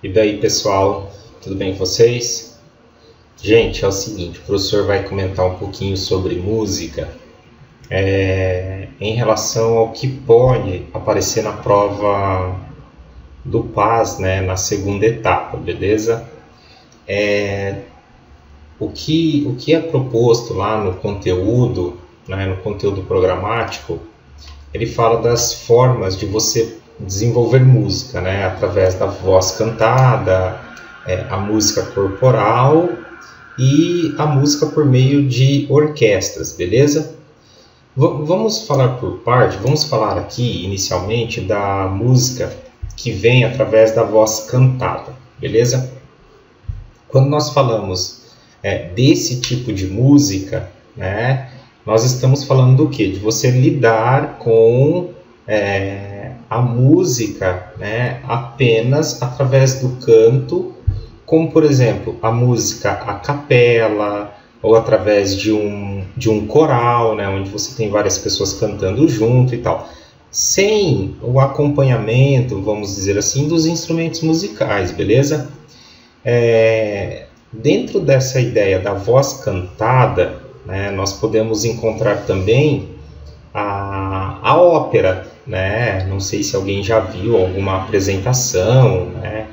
E daí, pessoal, tudo bem com vocês? Gente, é o seguinte, o professor vai comentar um pouquinho sobre música em relação ao que pode aparecer na prova do PAS, né, na segunda etapa, beleza? O que é proposto lá no conteúdo, né, no conteúdo programático, ele fala das formas de você desenvolver música, né, através da voz cantada, a música corporal e a música por meio de orquestras, beleza? Vamos falar por parte, vamos falar aqui inicialmente da música que vem através da voz cantada, beleza? Quando nós falamos desse tipo de música, né, nós estamos falando do quê? De você lidar com a música, né, apenas através do canto, como por exemplo a música a capela, ou através de um coral, né, onde você tem várias pessoas cantando junto e tal, sem o acompanhamento, vamos dizer assim, dos instrumentos musicais, beleza? Dentro dessa ideia da voz cantada, né, nós podemos encontrar também a ópera, né? Não sei se alguém já viu alguma apresentação, né?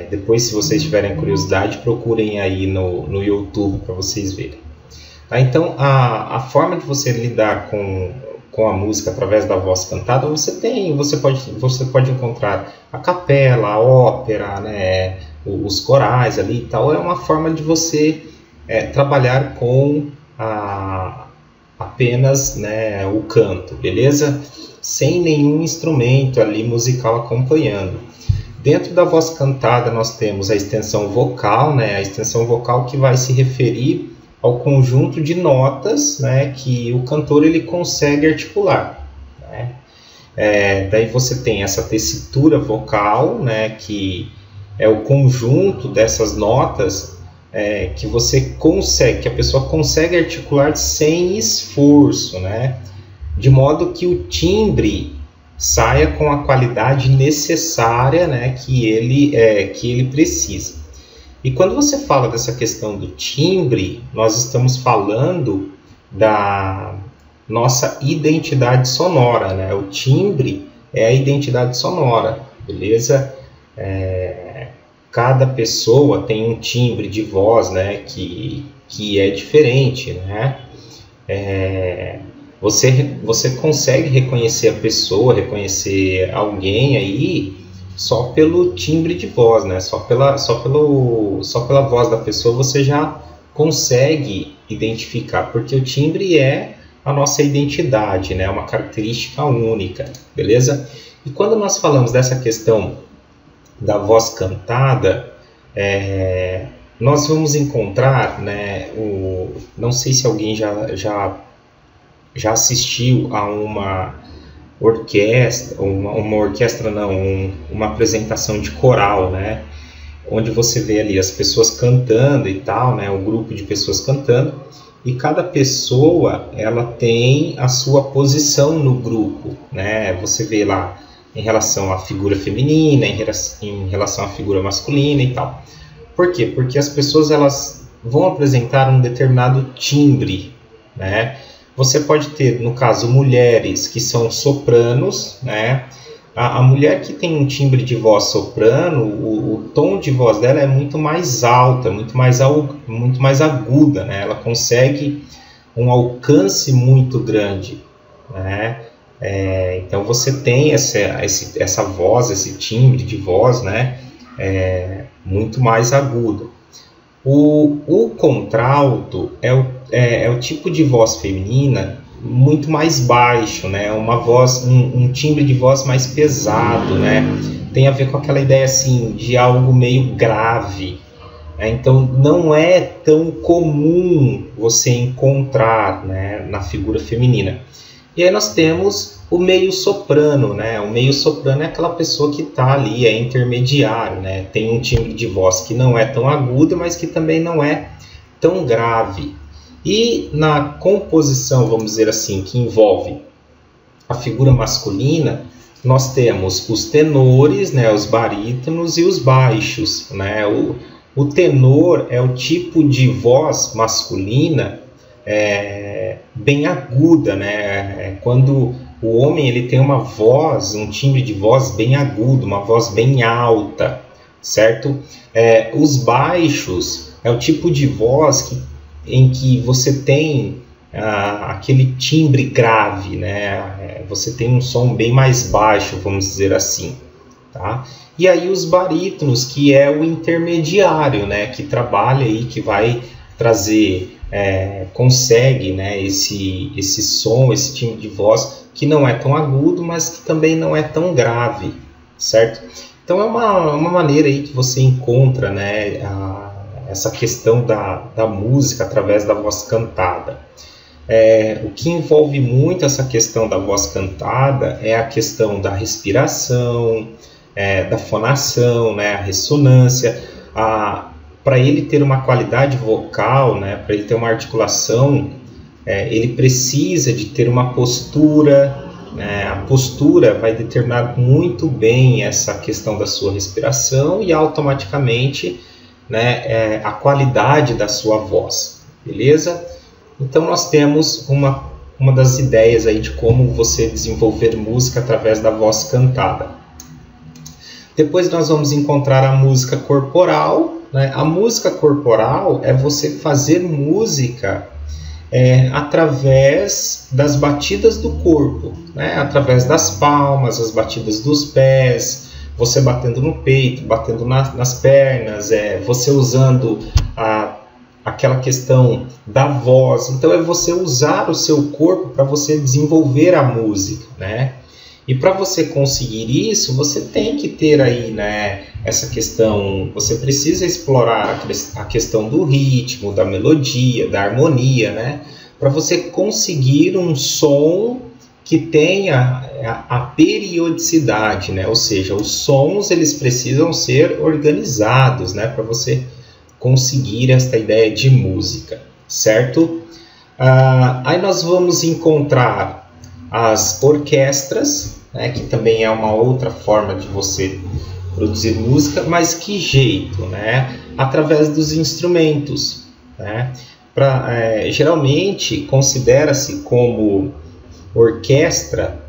Depois, se vocês tiverem curiosidade, procurem aí no YouTube para vocês verem. Então, a forma de você lidar com a música através da voz cantada, você pode encontrar a capela, a ópera, né, os corais ali e tal. É uma forma de você trabalhar com apenas, né, o canto, beleza? Sem nenhum instrumento ali musical acompanhando. Dentro da voz cantada nós temos a extensão vocal, né, a extensão vocal que vai se referir ao conjunto de notas, né, que o cantor ele consegue articular, né? Daí você tem essa tessitura vocal, né, que é o conjunto dessas notas que você consegue, que a pessoa consegue articular sem esforço, né, de modo que o timbre saia com a qualidade necessária, né, que ele precisa. E quando você fala dessa questão do timbre, nós estamos falando da nossa identidade sonora, né? O timbre é a identidade sonora, beleza? Cada pessoa tem um timbre de voz, né, que é diferente, né? Você consegue reconhecer a pessoa, reconhecer alguém aí só pelo timbre de voz, né? Só pela voz da pessoa você já consegue identificar, porque o timbre é a nossa identidade, né? Uma característica única, beleza? E quando nós falamos dessa questão da voz cantada, nós vamos encontrar, né? Não sei se alguém já assistiu a uma orquestra, uma apresentação de coral, né? Onde você vê ali as pessoas cantando e tal, né? Um grupo de pessoas cantando, e cada pessoa ela tem a sua posição no grupo, né? Você vê lá em relação à figura feminina, em relação à figura masculina e tal. Por quê? Porque as pessoas elas vão apresentar um determinado timbre, né? Você pode ter, no caso, mulheres que são sopranos, né? A mulher que tem um timbre de voz soprano, o tom de voz dela é muito mais alta, muito mais aguda, né? Ela consegue um alcance muito grande, né? Então você tem essa voz, esse timbre de voz, né? Muito mais aguda. O contralto é o tipo de voz feminina muito mais baixo, né? Uma voz, um timbre de voz mais pesado, né? Tem a ver com aquela ideia assim de algo meio grave. Então não é tão comum você encontrar, né, na figura feminina. E aí nós temos o meio soprano, né? O meio soprano é aquela pessoa que está ali, é intermediário, né? Tem um timbre de voz que não é tão agudo, mas que também não é tão grave. E na composição, vamos dizer assim, que envolve a figura masculina, nós temos os tenores, né, os barítonos e os baixos, né? O tenor é o tipo de voz masculina bem aguda, né? Quando o homem ele tem uma voz, um timbre de voz bem agudo, uma voz bem alta, certo? Os baixos é o tipo de voz em que você tem aquele timbre grave, né? Você tem um som bem mais baixo, vamos dizer assim, tá? E aí os barítonos, que é o intermediário, né? Que trabalha aí, que vai trazer, consegue, né? Esse som, esse timbre de voz que não é tão agudo, mas que também não é tão grave, certo? Então é uma maneira aí que você encontra, né? Essa questão da música através da voz cantada. O que envolve muito essa questão da voz cantada é a questão da respiração, da fonação, né, a ressonância. Para ele ter uma qualidade vocal, né, para ele ter uma articulação, ele precisa de ter uma postura, né, a postura vai determinar muito bem essa questão da sua respiração e automaticamente, né, a qualidade da sua voz, beleza? Então nós temos uma das ideias aí de como você desenvolver música através da voz cantada. Depois nós vamos encontrar a música corporal, né? A música corporal é você fazer música através das batidas do corpo, né? Através das palmas, as batidas dos pés, você batendo no peito, batendo nas pernas, você usando aquela questão da voz. Então é você usar o seu corpo para você desenvolver a música, né? E para você conseguir isso, você tem que ter aí, né, essa questão, você precisa explorar a questão do ritmo, da melodia, da harmonia, né? Para você conseguir um som que tenha a periodicidade, né? Ou seja, os sons eles precisam ser organizados, né? Para você conseguir esta ideia de música, certo? Aí nós vamos encontrar as orquestras, né, que também é uma outra forma de você produzir música, mas que jeito, né? Através dos instrumentos, né? Geralmente considera-se como orquestra,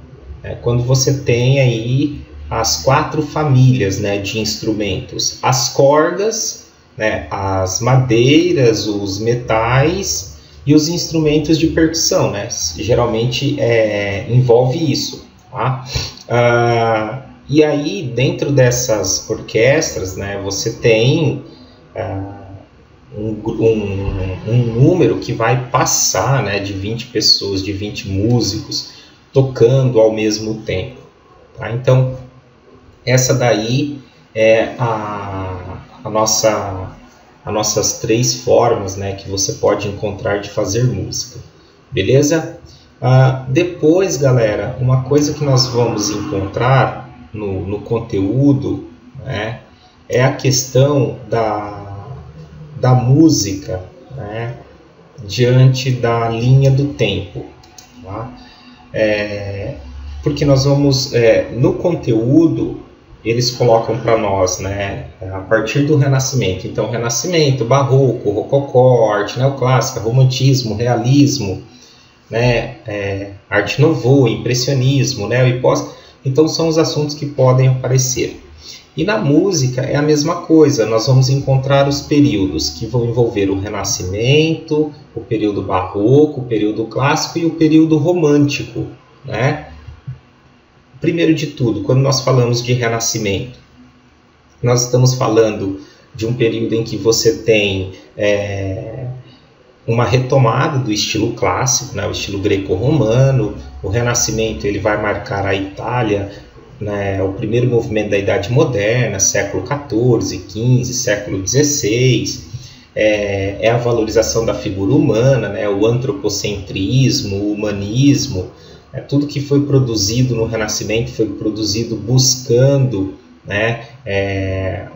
né, quando você tem aí as 4 famílias, né, de instrumentos: as cordas, né, as madeiras, os metais e os instrumentos de percussão, né? Geralmente envolve isso, tá? E aí dentro dessas orquestras, né, você tem um número que vai passar, né, de 20 pessoas, de 20 músicos tocando ao mesmo tempo, tá? Então essa daí é as nossas 3 formas, né, que você pode encontrar de fazer música, beleza? Depois, galera, uma coisa que nós vamos encontrar no conteúdo, né, é a questão da música, né, diante da linha do tempo, tá? Porque nós vamos, no conteúdo, eles colocam para nós, né, a partir do Renascimento. Então, Renascimento, Barroco, Rococó, Arte Neoclássica, Romantismo, Realismo, né, Arte Nouveau, Impressionismo, né, e pós. Então, são os assuntos que podem aparecer. E na música é a mesma coisa. Nós vamos encontrar os períodos que vão envolver o Renascimento, o período Barroco, o período Clássico e o período Romântico, né? Primeiro de tudo, quando nós falamos de Renascimento, nós estamos falando de um período em que você tem uma retomada do estilo clássico, né, o estilo greco-romano. O Renascimento ele vai marcar a Itália, né, o primeiro movimento da Idade Moderna, século XIV, XV, século XVI. É a valorização da figura humana, né, o antropocentrismo, o humanismo. Tudo que foi produzido no Renascimento foi produzido buscando, né,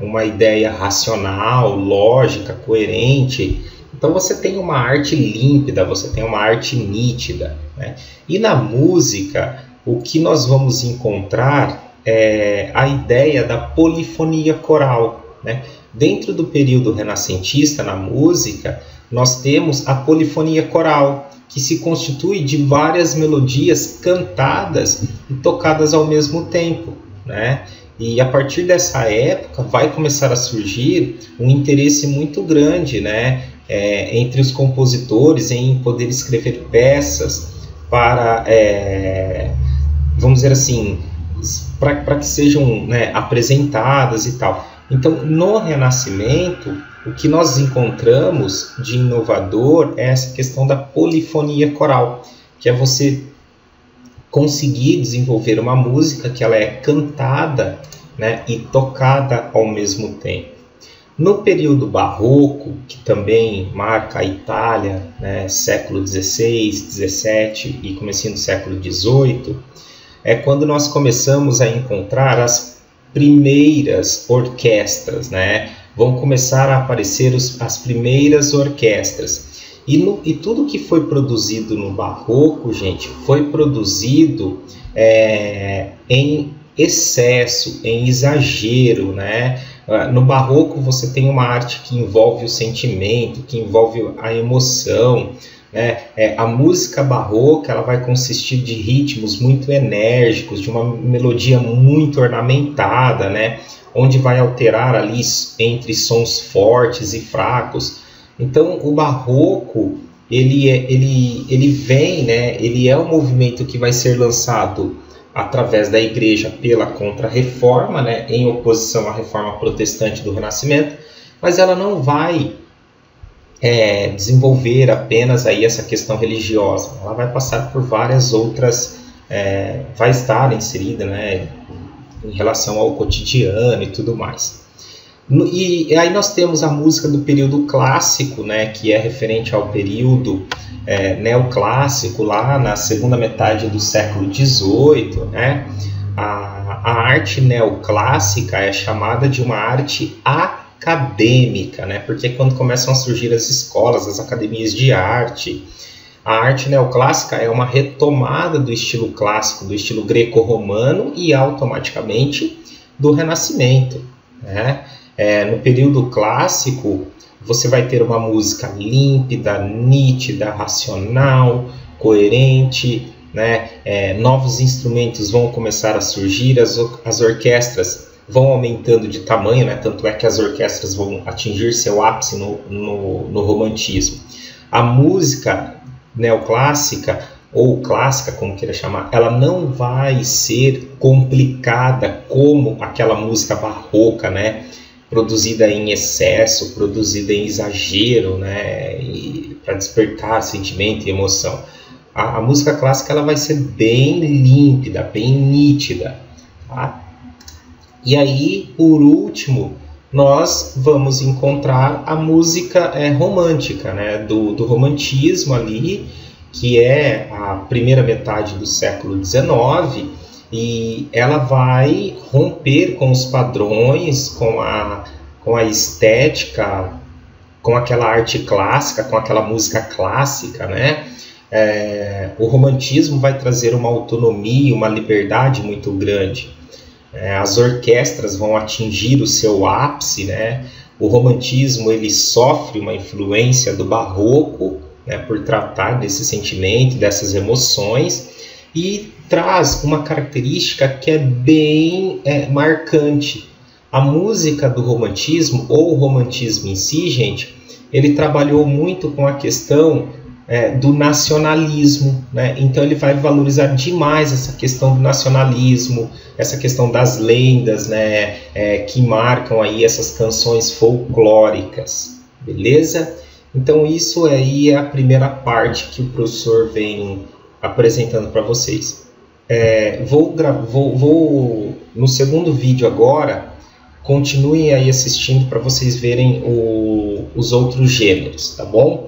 uma ideia racional, lógica, coerente. Então você tem uma arte límpida, você tem uma arte nítida, né? E na música, o que nós vamos encontrar é a ideia da polifonia coral, né? Dentro do período renascentista, na música, nós temos a polifonia coral, que se constitui de várias melodias cantadas e tocadas ao mesmo tempo, né? E a partir dessa época vai começar a surgir um interesse muito grande, né, entre os compositores em poder escrever peças para, vamos dizer assim, para que sejam, né, apresentadas e tal. Então, no Renascimento, o que nós encontramos de inovador é essa questão da polifonia coral, que é você conseguir desenvolver uma música que ela é cantada, né, e tocada ao mesmo tempo. No período barroco, que também marca a Itália, né, século XVI, XVII e comecinho do século XVIII, é quando nós começamos a encontrar as primeiras orquestras, né? Vão começar a aparecer as primeiras orquestras. E tudo que foi produzido no barroco, gente, foi produzido em excesso, em exagero, né? No barroco você tem uma arte que envolve o sentimento, que envolve a emoção, né? A música barroca ela vai consistir de ritmos muito enérgicos, de uma melodia muito ornamentada, né? Onde vai alterar ali entre sons fortes e fracos. Então o barroco ele vem, né? Ele é um movimento que vai ser lançado através da igreja pela Contra-Reforma, né? Em oposição à Reforma Protestante do Renascimento, mas ela não vai desenvolver apenas aí essa questão religiosa. Ela vai passar por várias outras, vai estar inserida, né, em relação ao cotidiano e tudo mais. E aí nós temos a música do período clássico, né, que é referente ao período neoclássico, lá na segunda metade do século XVIII, né? A arte neoclássica é chamada de uma arte acadêmica, né? Porque quando começam a surgir as escolas, as academias de arte, a arte neoclássica é uma retomada do estilo clássico, do estilo greco-romano e automaticamente do Renascimento, né? No período clássico, você vai ter uma música límpida, nítida, racional, coerente, né? Novos instrumentos vão começar a surgir, as orquestras vão aumentando de tamanho, né? Tanto é que as orquestras vão atingir seu ápice no romantismo. A música neoclássica, ou clássica, como queira chamar, ela não vai ser complicada como aquela música barroca, né? Produzida em excesso, produzida em exagero, né? Para despertar sentimento e emoção. A música clássica ela vai ser bem límpida, bem nítida, tá? E aí, por último, nós vamos encontrar a música romântica, né? Do romantismo ali, que é a primeira metade do século XIX, e ela vai romper com os padrões, com a estética, com aquela arte clássica, com aquela música clássica, né? O romantismo vai trazer uma autonomia, uma liberdade muito grande. As orquestras vão atingir o seu ápice, né? O romantismo ele sofre uma influência do barroco, né? Por tratar desse sentimento, dessas emoções, e traz uma característica que é bem marcante. A música do romantismo, ou o romantismo em si, gente, ele trabalhou muito com a questão do nacionalismo, né? Então ele vai valorizar demais essa questão do nacionalismo, essa questão das lendas, né? Que marcam aí essas canções folclóricas, beleza? Então isso aí é a primeira parte que o professor vem apresentando para vocês. Vou no segundo vídeo agora, continuem aí assistindo para vocês verem os outros gêneros, tá bom?